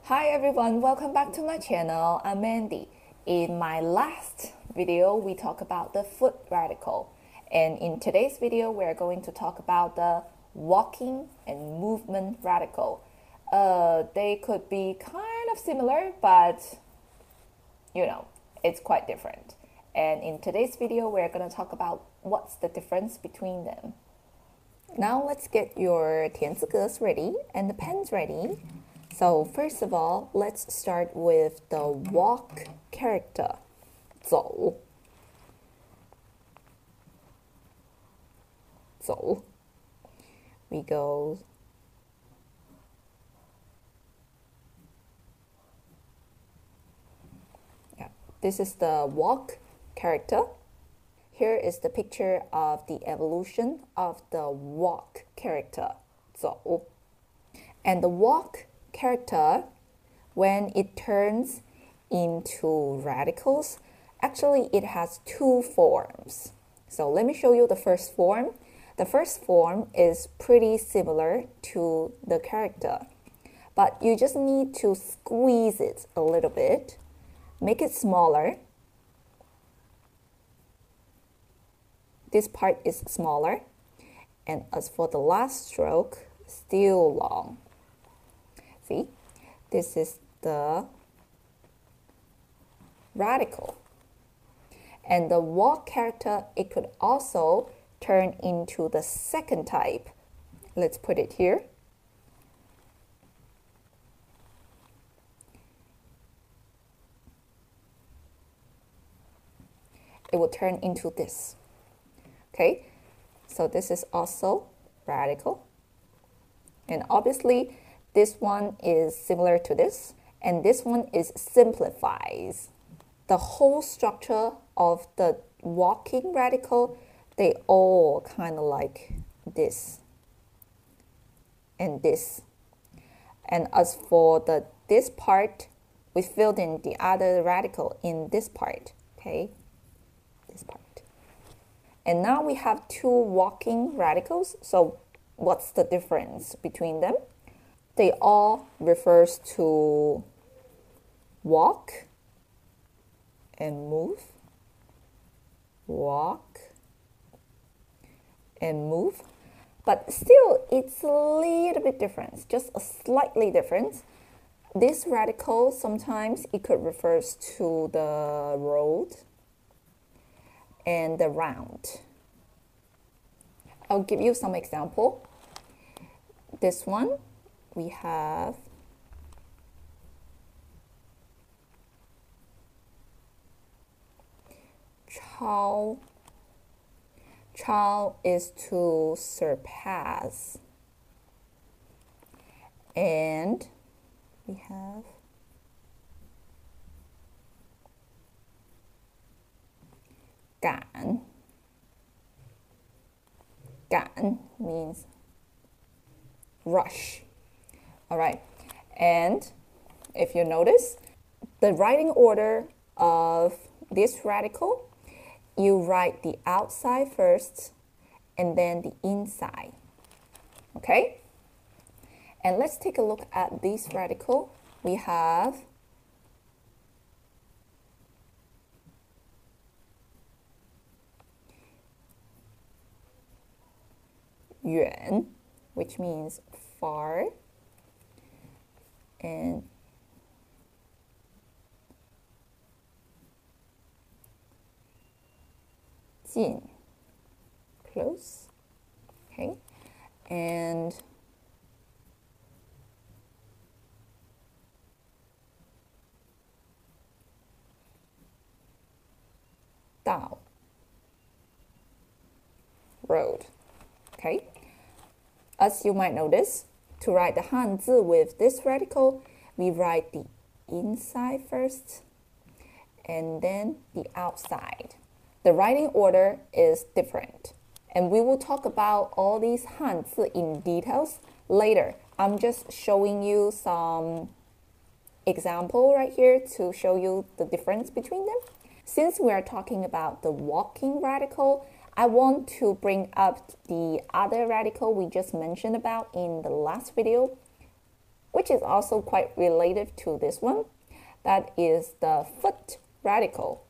Hi everyone, welcome back to my channel. I'm Mandy. In my last video, we talked about the foot radical. And in today's video, we're going to talk about the walking and movement radical. They could be kind of similar, but it's quite different. And in today's video, we're going to talk about what's the difference between them. Now let's get your 田字格 ready and the pens ready. So first of all, let's start with the walk character. 走 走 We go This is the walk character. Here is the picture of the evolution of the walk character. 走 And the walk character, when it turns into radicals, actually it has two forms. So let me show you the first form. The first form is pretty similar to the character, but you just need to squeeze it a little bit, make it smaller. This part is smaller, and as for the last stroke, still long. See, this is the radical. And the walk character, it could also turn into the second type. Let's put it here. It will turn into this. Okay, so this is also radical. And obviously, this one is similar to this, and this one is simplifies. The whole structure of the walking radical, they all kind of like this and this. And as for this part, we filled in the other radical in this part, okay? This part. And now we have two walking radicals. So what's the difference between them? They all refers to walk and move, walk and move, but still it's a little bit different, just a slightly different. This radical, sometimes it could refers to the road and the round. I'll give you some example. This one, we have Chao. Chao is to surpass. And we have Gan. Gan means rush. All right, and if you notice, the writing order of this radical, you write the outside first and then the inside, okay? And let's take a look at this radical. We have yuan, which means far, and jin, close, okay, and dao, road, okay. As you might notice, to write the hanzi with this radical, we write the inside first and then the outside. The writing order is different, and we will talk about all these hanzi in details later. I'm just showing you some example right here to show you the difference between them. Since we are talking about the walking radical, I want to bring up the other radical we just mentioned about in the last video, which is also quite related to this one. That is the foot radical.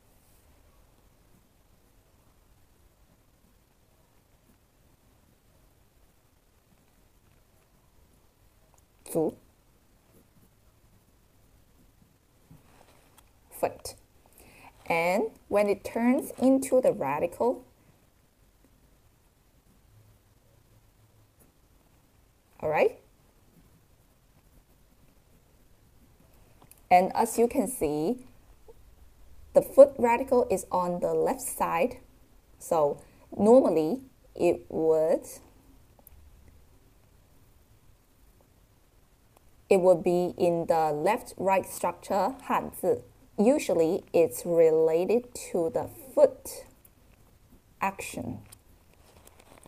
Zu. Foot. And when it turns into the radical, all right? And as you can see, the foot radical is on the left side. So normally it would be in the left-right structure, hanzi. Usually it's related to the foot action.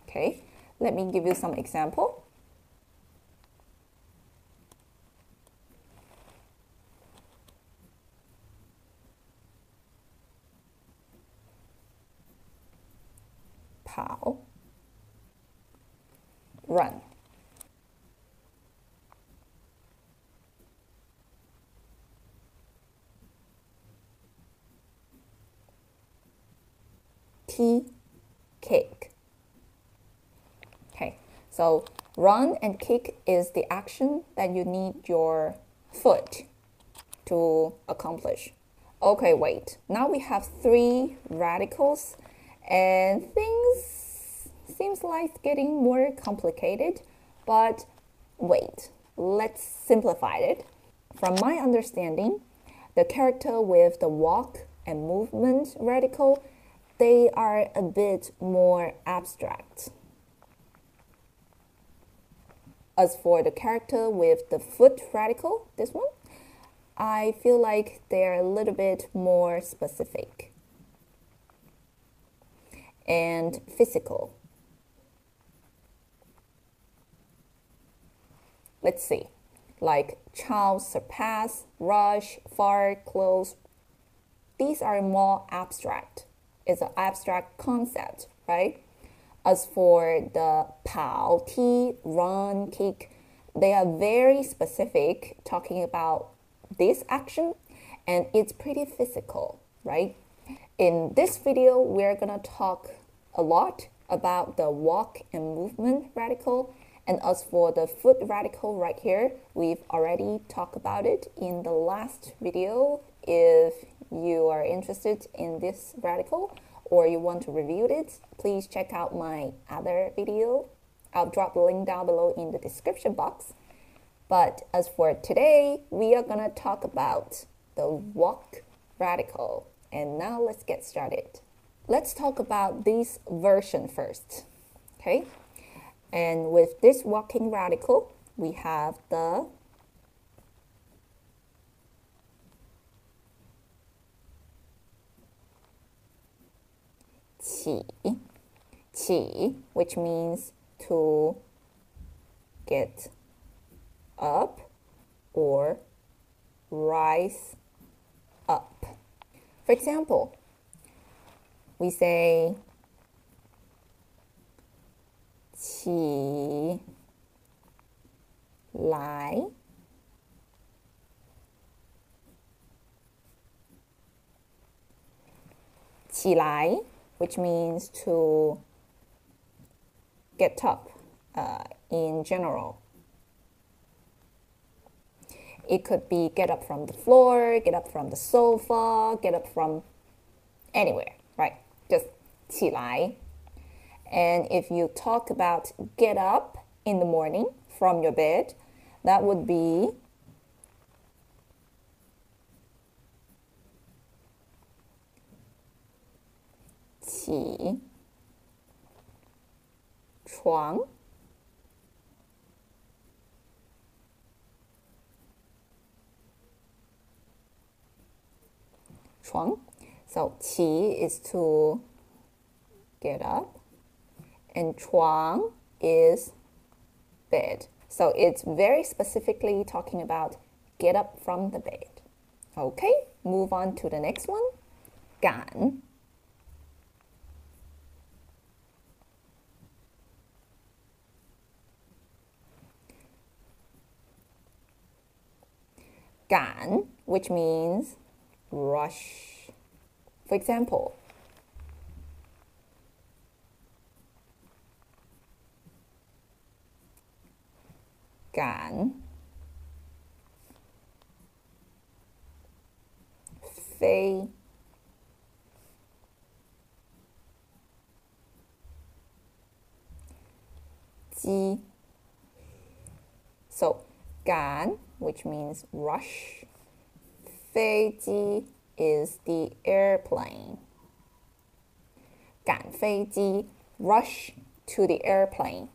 Okay, let me give you some example. Pao, run. Tea, kick. Okay, so run and kick is the action that you need your foot to accomplish. Okay, wait. Now we have 3 radicals and things seems like getting more complicated, but wait, let's simplify it. From my understanding, the character with the walk and movement radical, they are a bit more abstract. As for the character with the foot radical, this one, I feel like they're a little bit more specific and physical. Let's see, like chow, surpass, rush, far, close. These are more abstract. It's an abstract concept, right? As for the pao, ti, run, kick, they are very specific, talking about this action, and it's pretty physical, right? In this video, we're gonna talk a lot about the walk and movement radical, and as for the foot radical right here, we've already talked about it in the last video. If you are interested in this radical or you want to review it, please check out my other video. I'll drop the link down below in the description box. But as for today, we are gonna talk about the walk radical. And now let's get started. Let's talk about this version first, okay? And with this walking radical, we have the qi, which means to get up or rise up. For example, we say qi lai, qi lai, which means to get up in general. It could be get up from the floor, get up from the sofa, get up from anywhere, right? Just 起来. And if you talk about get up in the morning from your bed, that would be 起床. So 起 is to get up, and 床 is bed. So it's very specifically talking about get up from the bed. Okay, move on to the next one. 赶.赶, which means rush. For example, 赶飞机. So 赶, which means rush. 飞机 is the airplane. 赶飞机, rush to the airplane,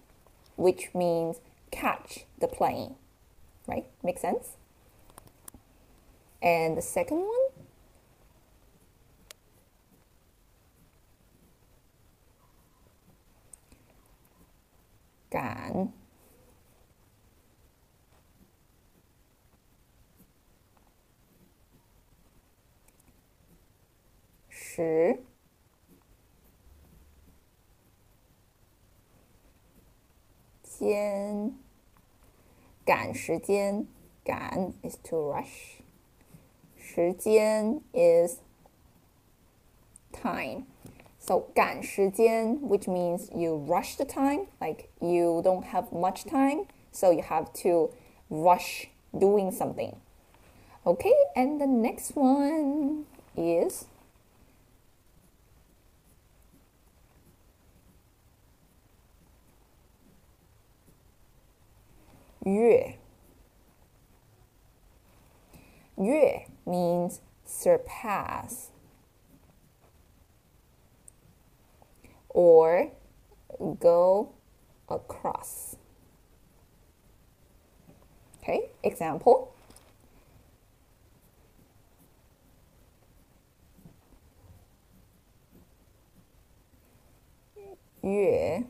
which means catch the plane, right? Make sense? And the second one? 赶时间赶时间赶 is to rush. 时间 is time. So 赶时间 which means you rush the time, like you don't have much time, so you have to rush doing something. Okay, and the next one is 越. 越 means surpass or go across. Okay, example. 越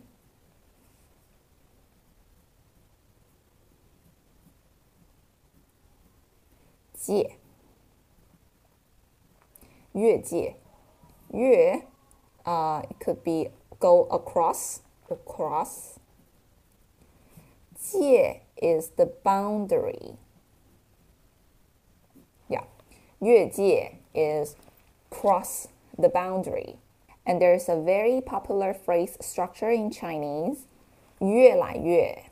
界越界越 it could be go across. 界 is the boundary. Yeah, 越界 is cross the boundary. And there's a very popular phrase structure in Chinese, 越来越.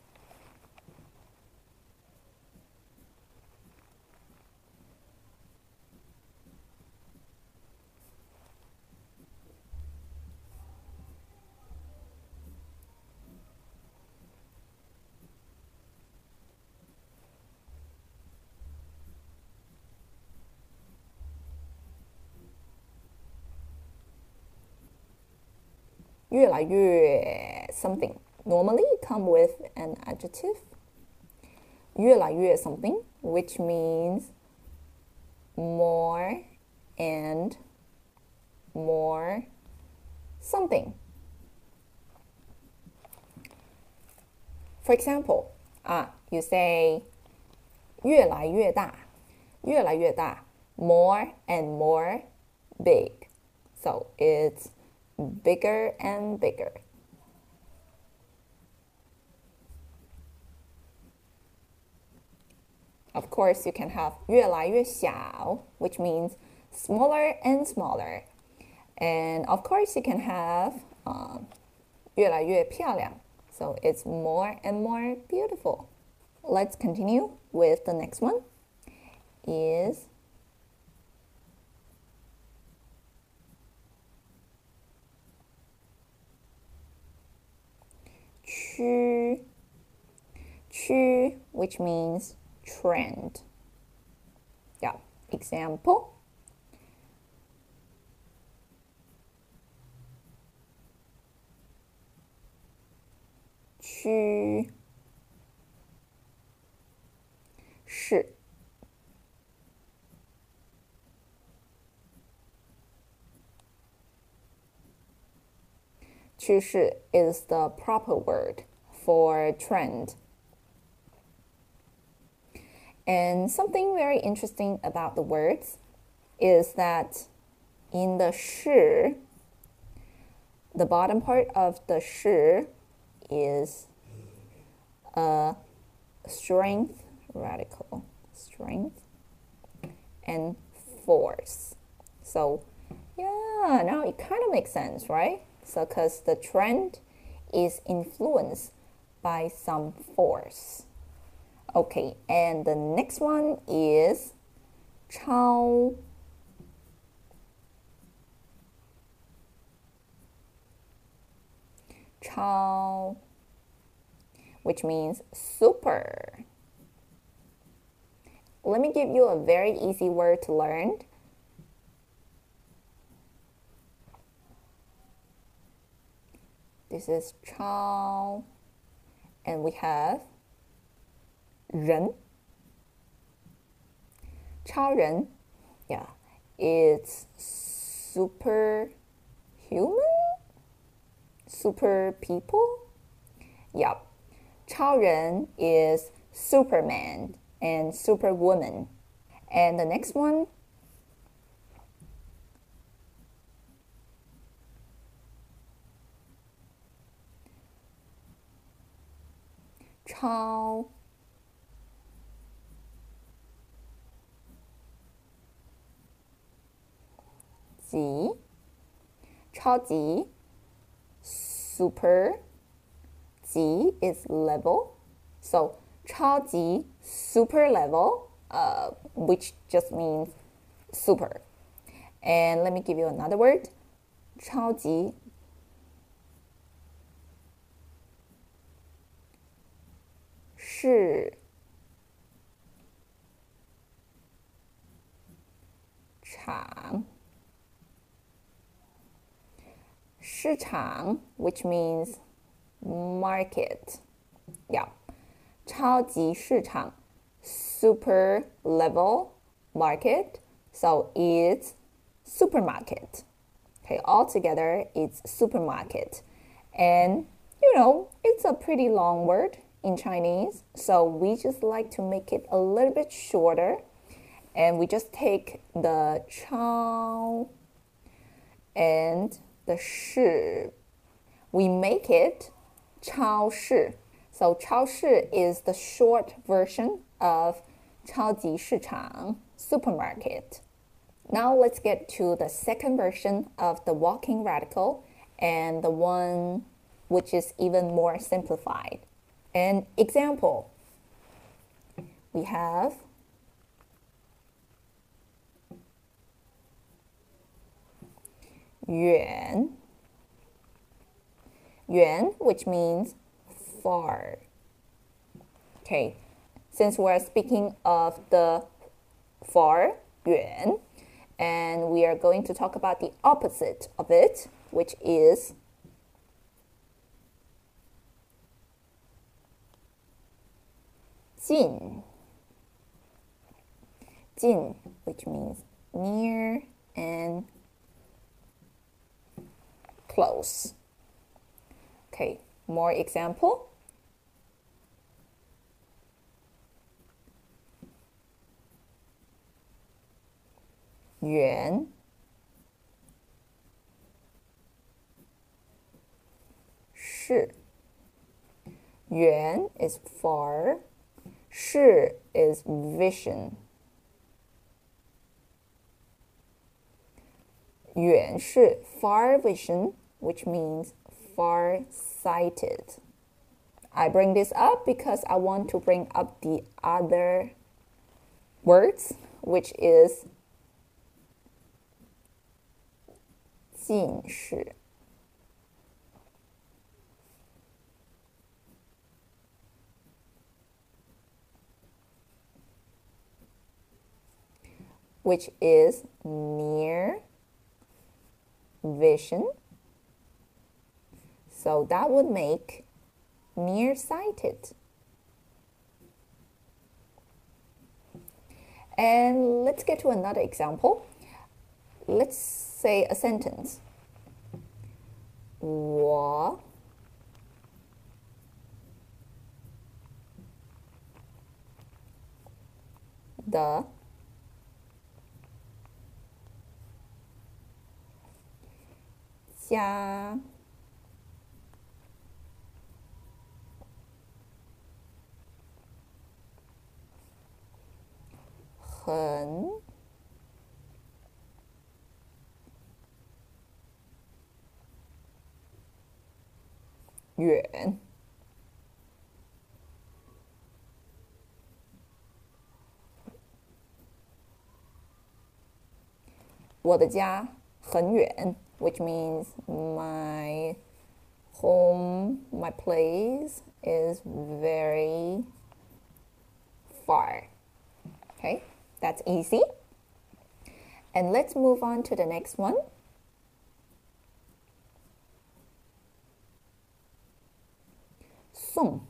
Something normally come with an adjective. 越来越 something, which means more and more something. For example, you say 越来越大越来越大 more and more big. So it's bigger and bigger. Of course, you can have 越来越小, which means smaller and smaller. And of course, you can have 越来越漂亮, so it's more and more beautiful. Let's continue with the next one. Is 趋, which means trend. Yeah, example. 趋势趋势 is the proper word for trend. And something very interesting about the words is that in the 势, the bottom part of the 势 is a strength, radical strength. and force. So yeah, now it kind of makes sense, right? So because the trend is influenced by some force. Okay, and the next one is 超 超, which means super. Let me give you a very easy word to learn. This is 超, and we have 人. 超人, yeah, it's superhuman, super people. Yep. 超人 is Superman and Superwoman. And the next one, 超级 超级 super 级 is level, so 超级 super level, which just means super. And let me give you another word, 超级市场 市场 which means market. Yeah. 超级市场 super level market. So it's supermarket. Okay, all together it's supermarket. And you know, it's a pretty long word in Chinese. So we just like to make it a little bit shorter. And we just take the 超 and the 市. We make it 超市. So 超市 is the short version of 超级市场 supermarket. Now let's get to the second version of the walking radical and the one which is even more simplified. An example, we have 远 远, which means far. Okay, since we're speaking of the far, 远, and we are going to talk about the opposite of it, which is 近 近, which means near and close. Okay, more example. 远 是 远 is far, 是 is vision. 远视 far vision, which means far-sighted. I bring this up because I want to bring up the other words, which is 近视 which is near vision. So that would make nearsighted. And let's get to another example. Let's say a sentence. 我的家很远。我的家很远 which means my home, my place is very far. Okay, that's easy. And let's move on to the next one. Song.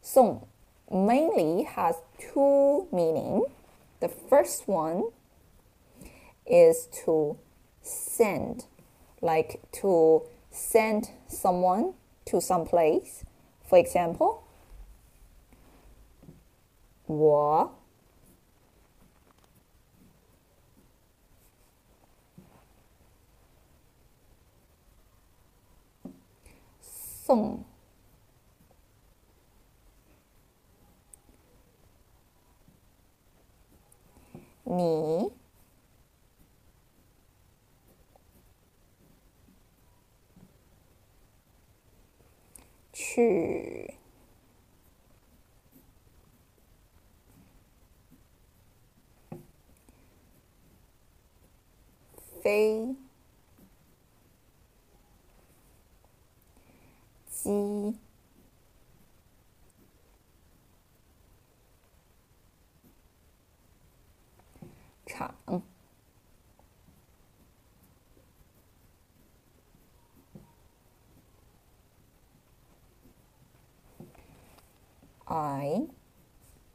Song mainly has two meanings. The first one is to send, like to send someone to some place. For example, 我送你去飞机场。I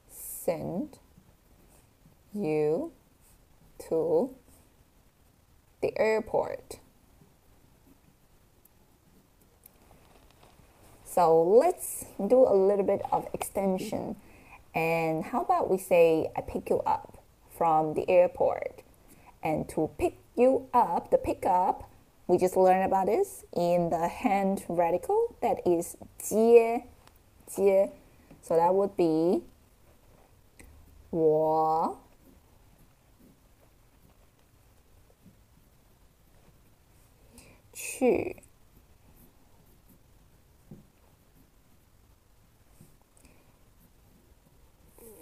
send you to the airport. So let's do a little bit of extension. And how about we say, I pick you up from the airport. And to pick you up, the pick up, we just learned about this in the hand radical, that is 接. So that would be 我去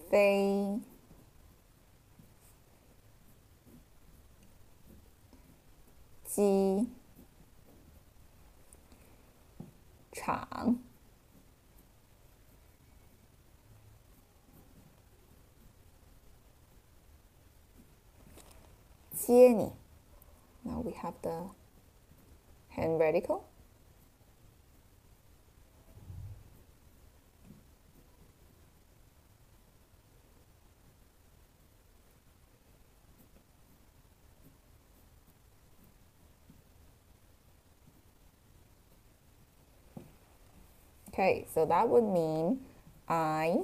飞机场。接你。Now we have the hand radical. Okay, so that would mean I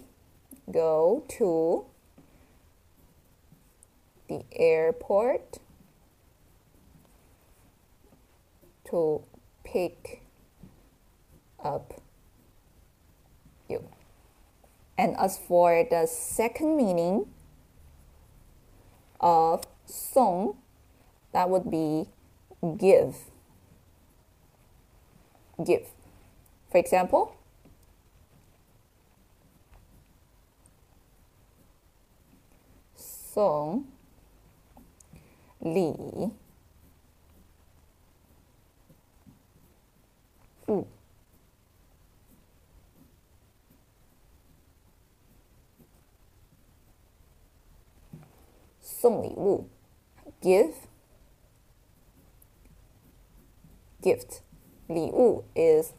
go to the airport to pick up you. And as for the second meaning of song, that would be give. Give. For example, 送礼物。送礼物 give gift 礼物 is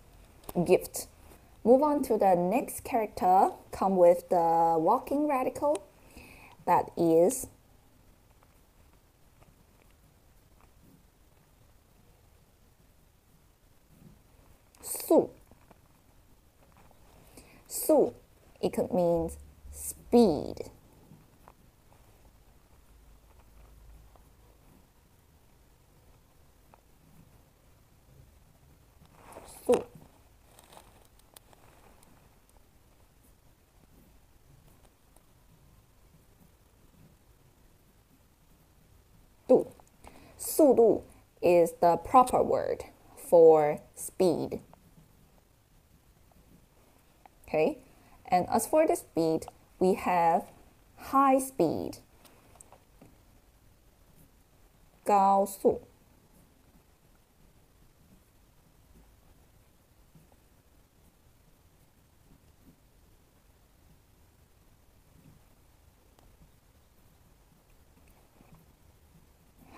gift. Move on to the next character, come with the walking radical, that is 速 速 it could mean speed. Su. 度速度 is the proper word for speed. Okay, and as for the speed, we have high speed, 高速.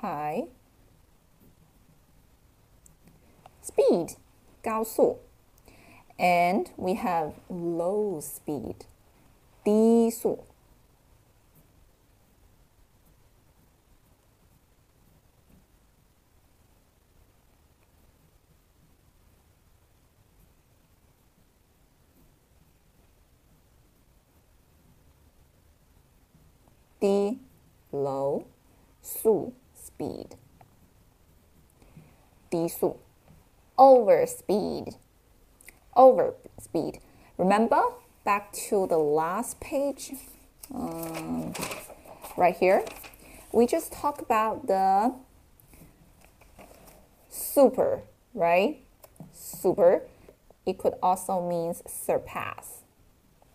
High speed, 高速. And we have low speed, 低速. Low, 速 speed. 低速 over speed. Over speed. Remember back to the last page, right here, we just talked about the super, right? Super. It could also mean surpass.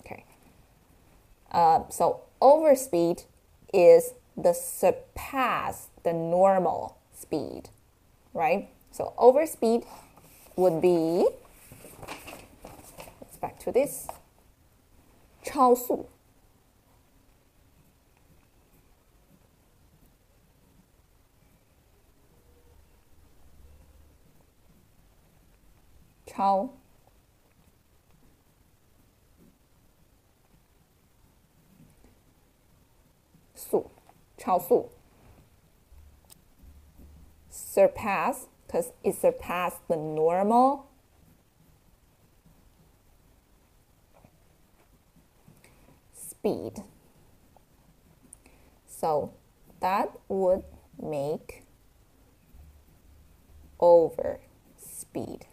Okay. So over speed is the surpass the normal speed, right? So over speed would be, let's back to this, 超速. Chao su. Surpass, because it surpassed the normal. Speed. So that would make over speed.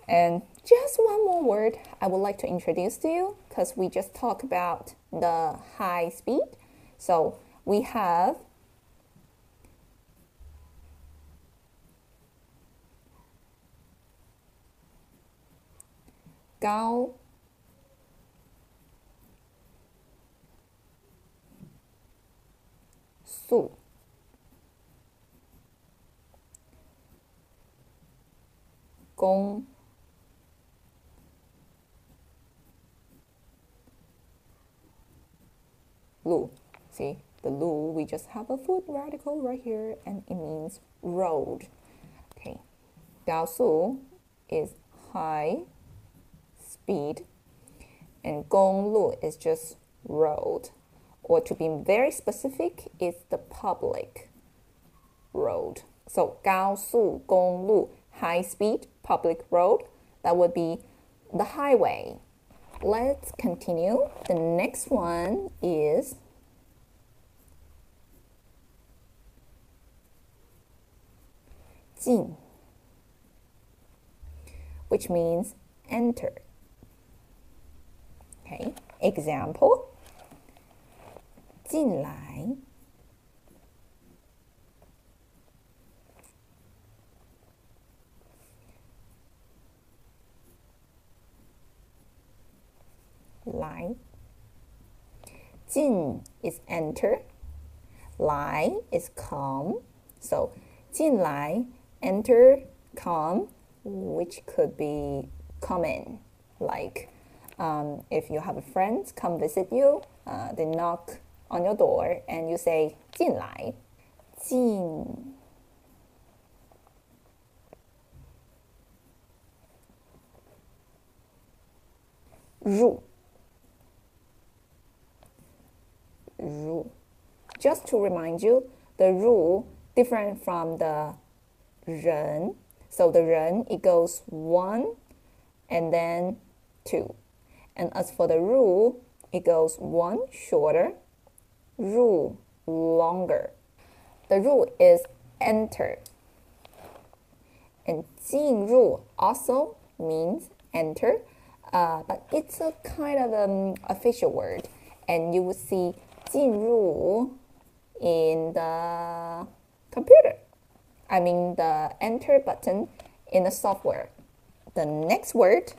And just one more word I would like to introduce to you, because we just talked about the high speed. So we have高速 公路. See, the 路, we just have a foot radical right here, and it means road. Okay, 高速 is high speed, and 公路 is just road. Or to be very specific, it's the public road. So 高速公路, high speed public road, that would be the highway. Let's continue. The next one is 进, which means enter. Okay, example. 进来 来 进 is enter, 来 is come. So 进来, enter, come, which could be come in. Like if you have a friend come visit you, they knock on your door and you say 进来 进 入 Just to remind you, the 入 different from the 人. So the 人, it goes 1 and then 2. And as for the 入, it goes 1 shorter, 入 longer. The 入 is enter. And 进入 also means enter, but it's a kind of official word. And you will see 进入 in the computer. I mean the enter button in the software. The next word,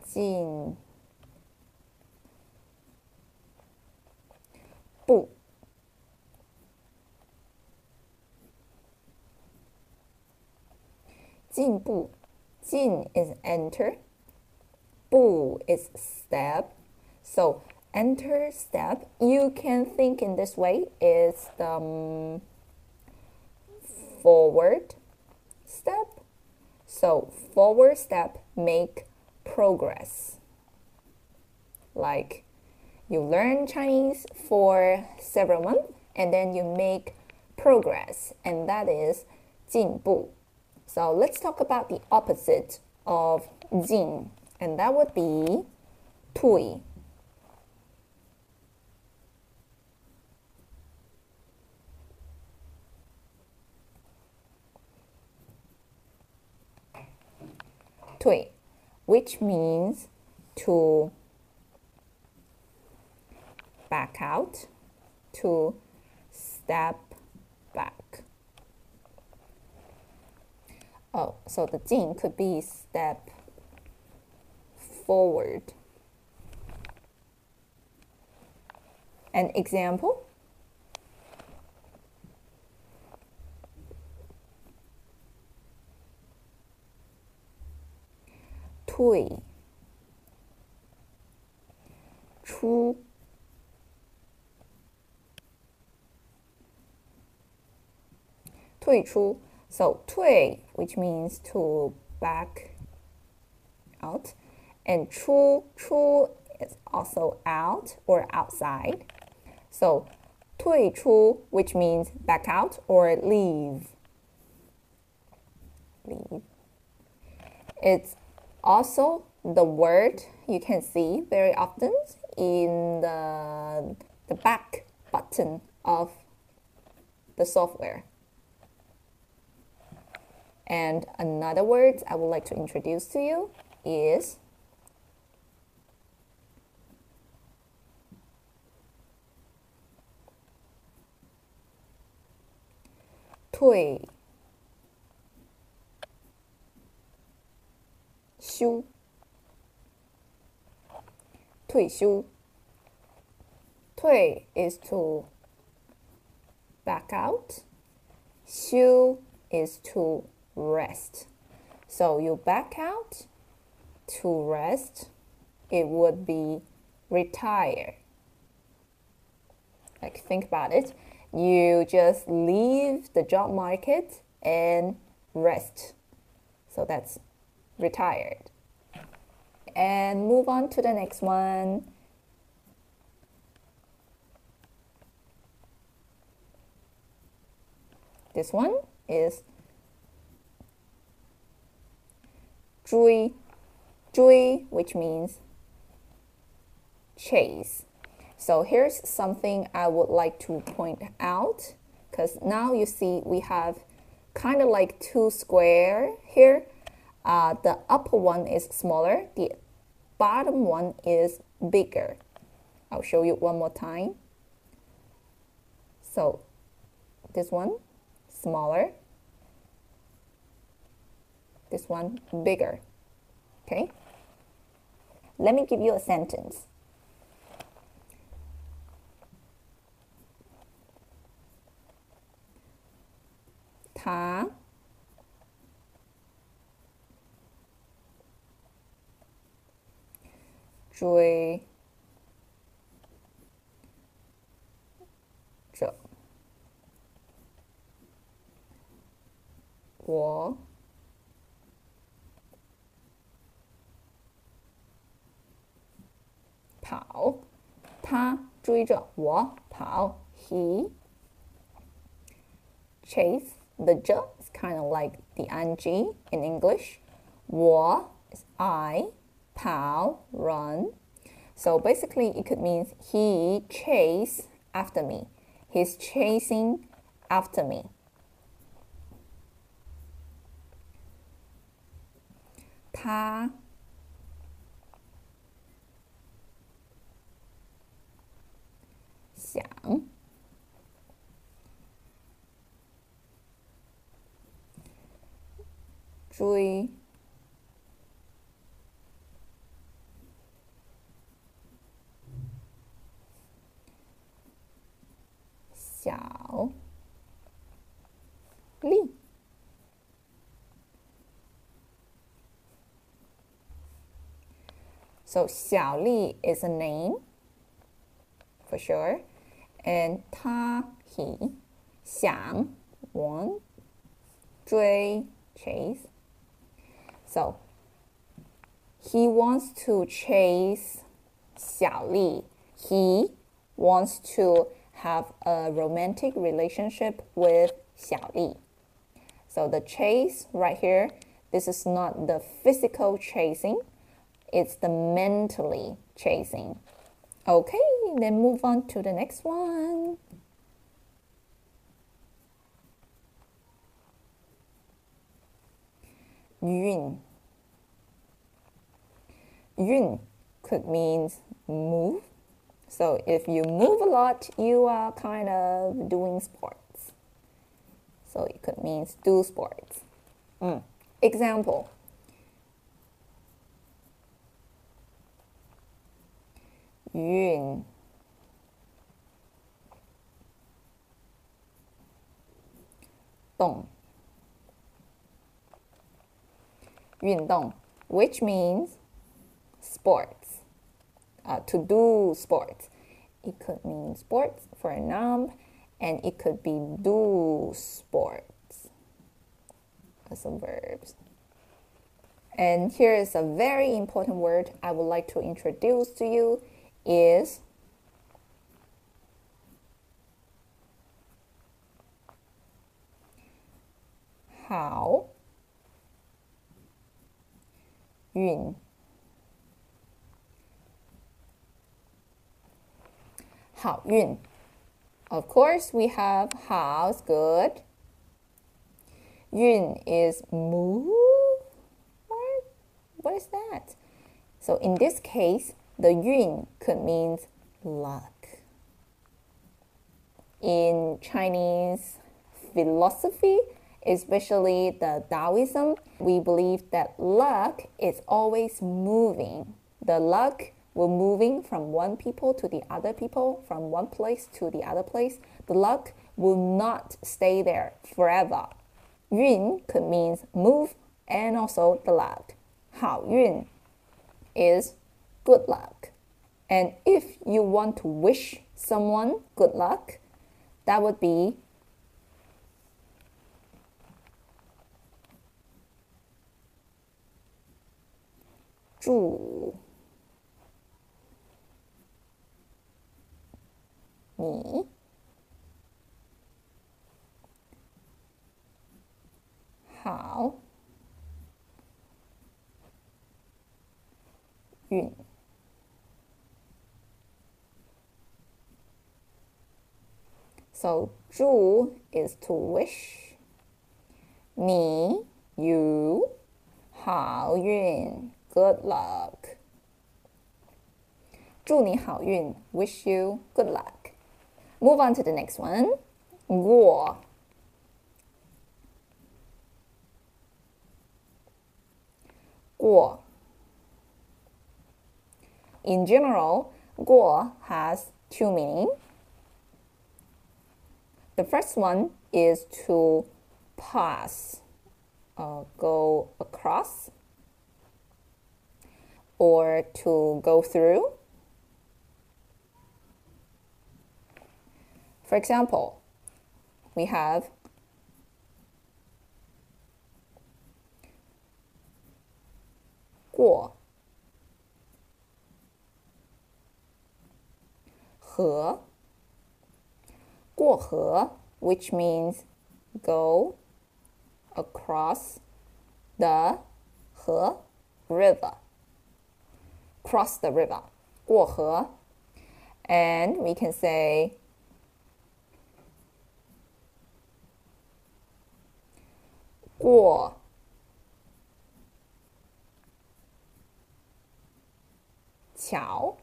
进步 进步 进 is enter, 步 is step. So enter step, you can think in this way, is the forward step. So forward step make progress. Like you learn Chinese for several months and then you make progress, and that is 进步. So let's talk about the opposite of 进, and that would be 退. Which means to back out, to step back. Oh, so the 进 could be step forward. An example?退出退出. So 退, which means to back out, and 出 is also out or outside. So 退出, which means back out or leave. It's also the word you can see very often in the back button of the software. And another word I would like to introduce to you is 退休退休. 退 is to back out. 休 is to rest. So you back out to rest, it would be retire. Like think about it. You just leave the job market and rest. So that's retired. And move on to the next one. This one is 追 which means chase. So here's something I would like to point out, because now you see we have kind of like two square here. The upper one is smaller, the bottom one is bigger. I'll show you one more time. So this one smaller, this one bigger. Okay, let me give you a sentence. 他追着我跑，他追着我跑。He chase. The j is kind of like the ing in English. 我 is I. 跑 run. So basically it could mean he chase after me. He's chasing after me. 他想追小丽。So 小丽 is a name for sure, and 他 he 想 want 追 chase. So he wants to chase 小丽. He wants to have a romantic relationship with 小丽. So the chase right here, this is not the physical chasing, it's the mentally chasing. Okay, then move on to the next one. 运 Yun could mean move. So if you move a lot, you are kind of doing sports. So it could mean do sports. Example. 运动 运动 which means sports, to do sports. It could mean sports for a noun, and it could be do sports as some verbs. And here is a very important word I would like to introduce to you is 好运好运 Of course, we have 好 is good. 运 is move. What is that? So in this case, the 运 could mean luck. In Chinese philosophy, especially the Taoism, we believe that luck is always moving. The luck will moving from one people to the other people, from one place to the other place. The luck will not stay there forever. 运 could mean move and also the luck. 好运 is good luck. And if you want to wish someone good luck, that would be 祝你好运。So 祝 is to wish. 你 you 好运 good luck. 祝你好运 wish you good luck. Move on to the next one. 过过 In general, 过 has two meanings. The first one is to pass, go across, or to go through. For example, we have 过河过河 which means go across the 河 river. Cross the river. 过河 And we can say 过桥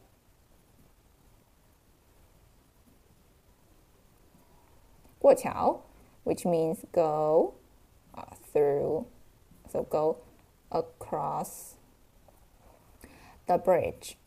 过桥 which means go through So go across the bridge.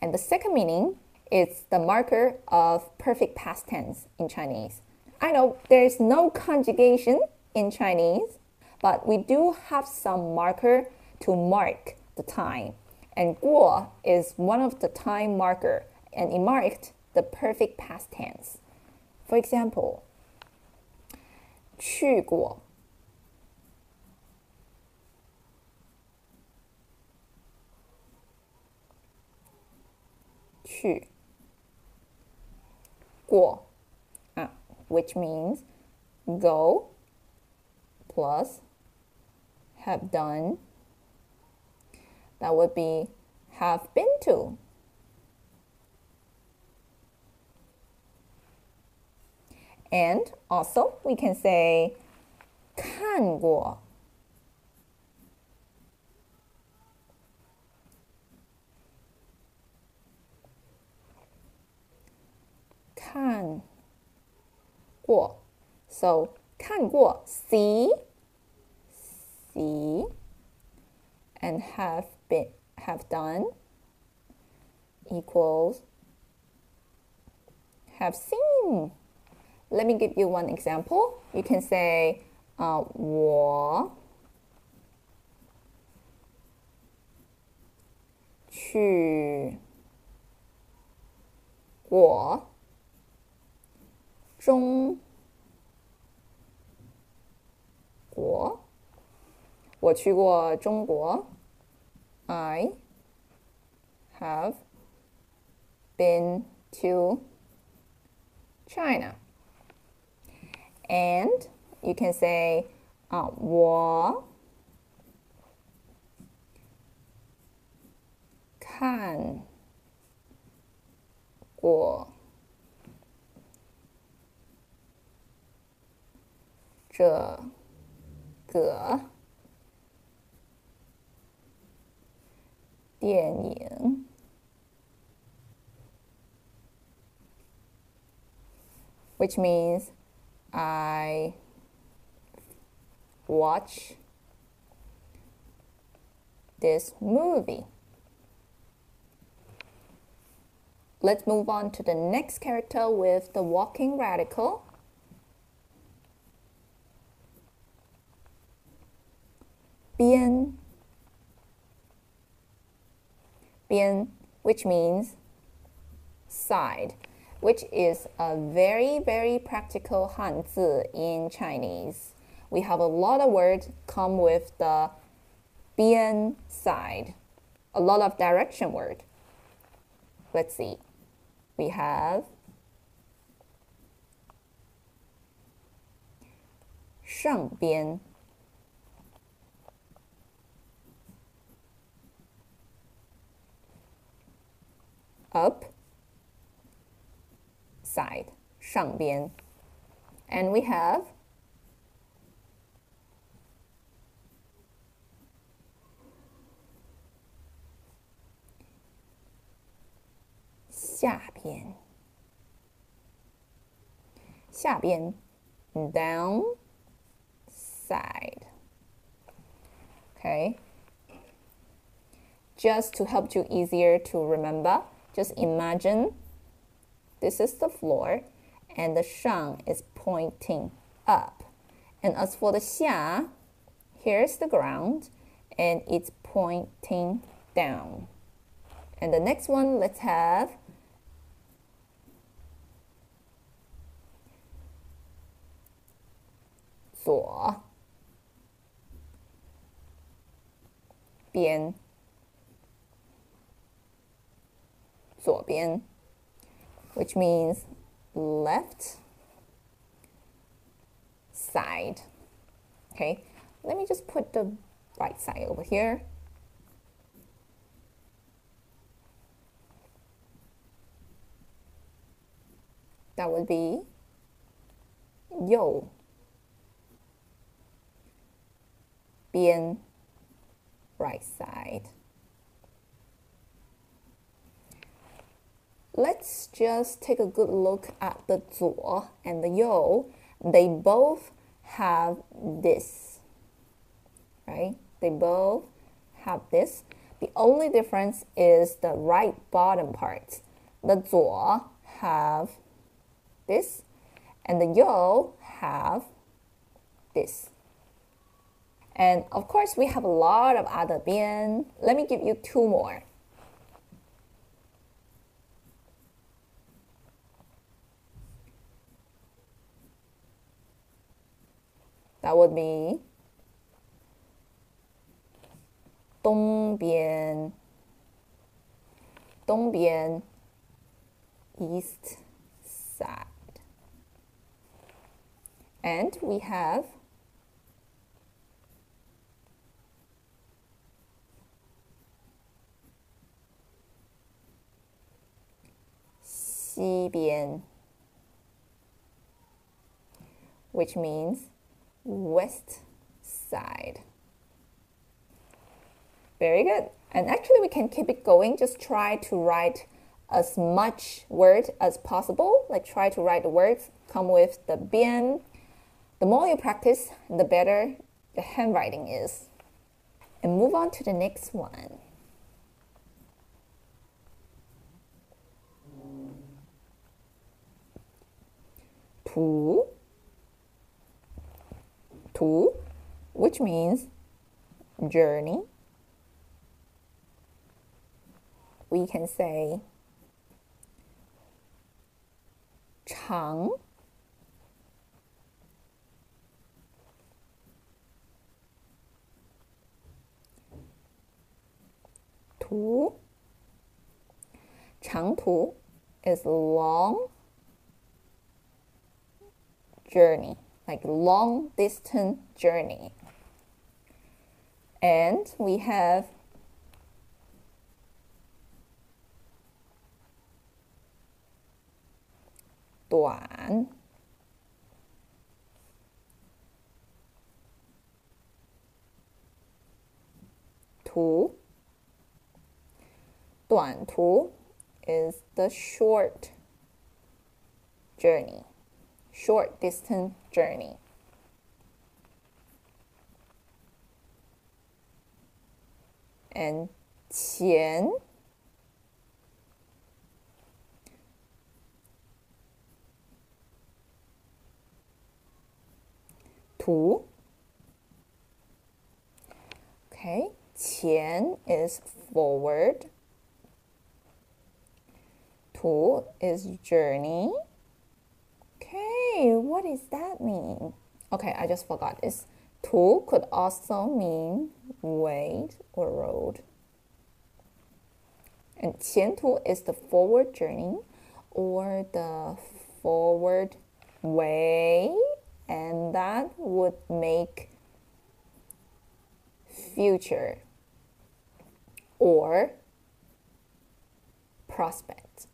And the second meaning is the marker of perfect past tense in Chinese. I know there is no conjugation in Chinese, but we do have some marker to mark the time. And 过 is one of the time marker, and it marked the perfect past tense. For example, 去过去过 which means go plus have done. That would be have been to. And also we can say 看过看过 So 看过 see and have done equals have seen. Let me give you one example. You can say 我去过中国。我去过中国。I have been to China. And you can say 我看过这个电影。Which means I watch this movie. Let's move on to the next character with the walking radical. 边 which means side, which is a very practical hanzi in Chinese. We have a lot of words come with the 边 side, a lot of direction word. Let's see. We have 上边 up side 上边 and we have 下边 down side. Okay, just to help you easier to remember, just imagine this is the floor and the 上 is pointing up, and as for the 下, here's the ground and it's pointing down. And the next one, let's have 左边 左边 which means left side. Okay, let me just put the right side over here. That would be 右边 right side. Let's just take a good look at the 左 and the 右. They both have this, right? They both have this. The only difference is the right bottom part. The 左 have this, and the 右 have this. And of course, we have a lot of other 边. Let me give you two more. That would be 东边, 东边, east side. And we have西边, which means west side. Very good. And actually we can keep it going. Just try to write as much word as possible. Like try to write the words come with the 边. The more you practice, the better the handwriting is. And move on to the next one. Tu, tu, which means journey. We can say 长, tu, 长途 is long journey, like long distance journey. And we have 短, 途, 短途 is the short journey, short distance journey. And 前 途. Okay, 前 is forward. 途 is journey. Okay, what does that mean? Okay, I just forgot this. 途 could also mean way or road. And 前途 is the forward journey or the forward way, and that would make future or prospect.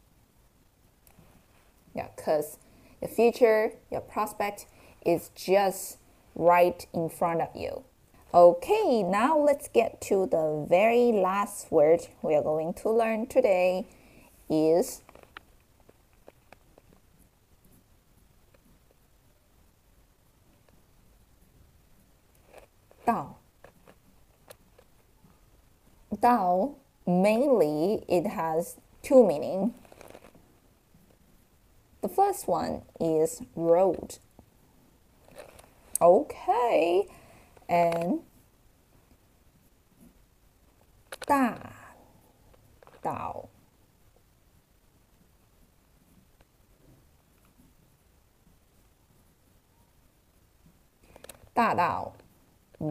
Yeah, because the future, your prospect is just right in front of you. Okay, now let's get to the very last word we are going to learn today is 道. 道, mainly it has two meanings. The first one is road. Okay, and 大道.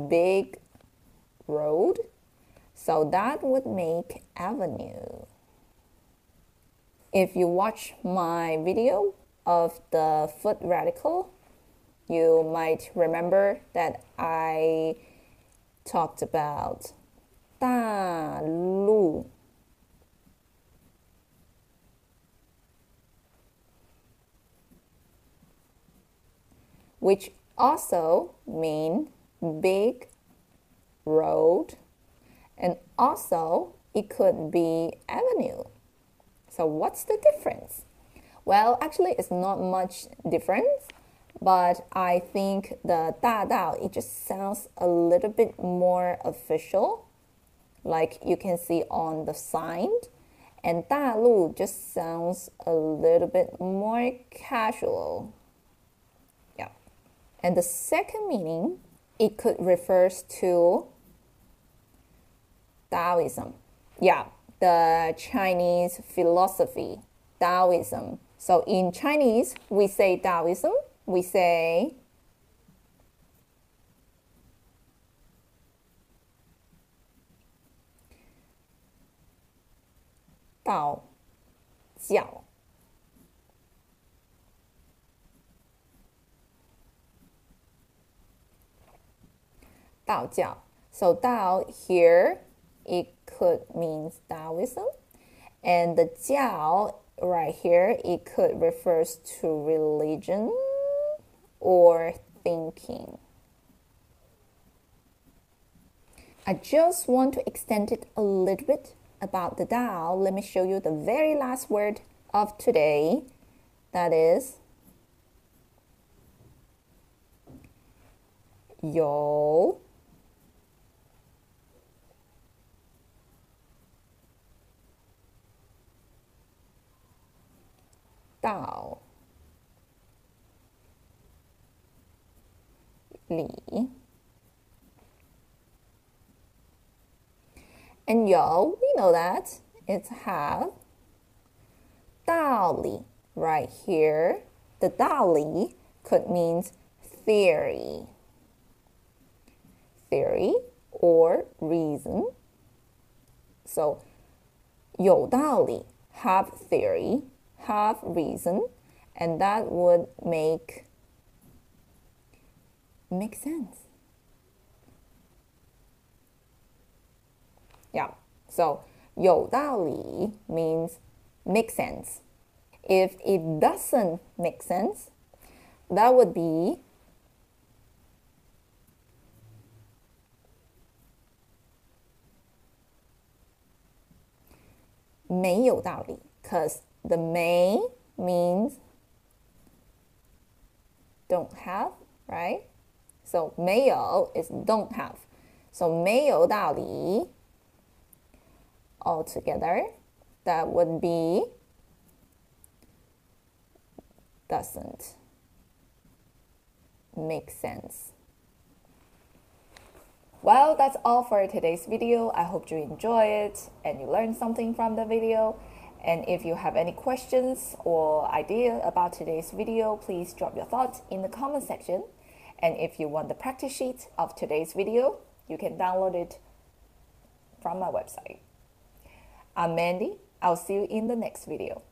Big road, so that would make avenue. If you watch my video of the foot radical, you might remember that I talked about 大路, which also mean big road, and also it could be avenue. So what's the difference? Well, actually it's not much difference, but I think the 大道, it just sounds a little bit more official, like you can see on the sign. And 大陆 just sounds a little bit more casual. Yeah. And the second meaning, it could refers to Taoism. Yeah, the Chinese philosophy, Taoism. So in Chinese, we say Taoism, we say 道教. Dao Jiao. So Dao here, it could mean Taoism. And the Jiao right here, it could refers to religion or thinking. I just want to extend it a little bit about the Tao. Let me show you the very last word of today. That is 有 道理. And 有, we know that it's have 道理 right here. The 道理 could mean theory. Theory or reason. So 有道理 have theory, have reason, and that would make sense. Yeah, so 有道理 means make sense. If it doesn't make sense, that would be 没有道理, because the 没 means don't have, right? So 没有 is don't have. So 没有道理 altogether, that would be doesn't make sense. Well, that's all for today's video. I hope you enjoy it and you learned something from the video. And if you have any questions or idea about today's video, please drop your thoughts in the comment section. And if you want the practice sheet of today's video, you can download it from my website. I'm Mandy. I'll see you in the next video.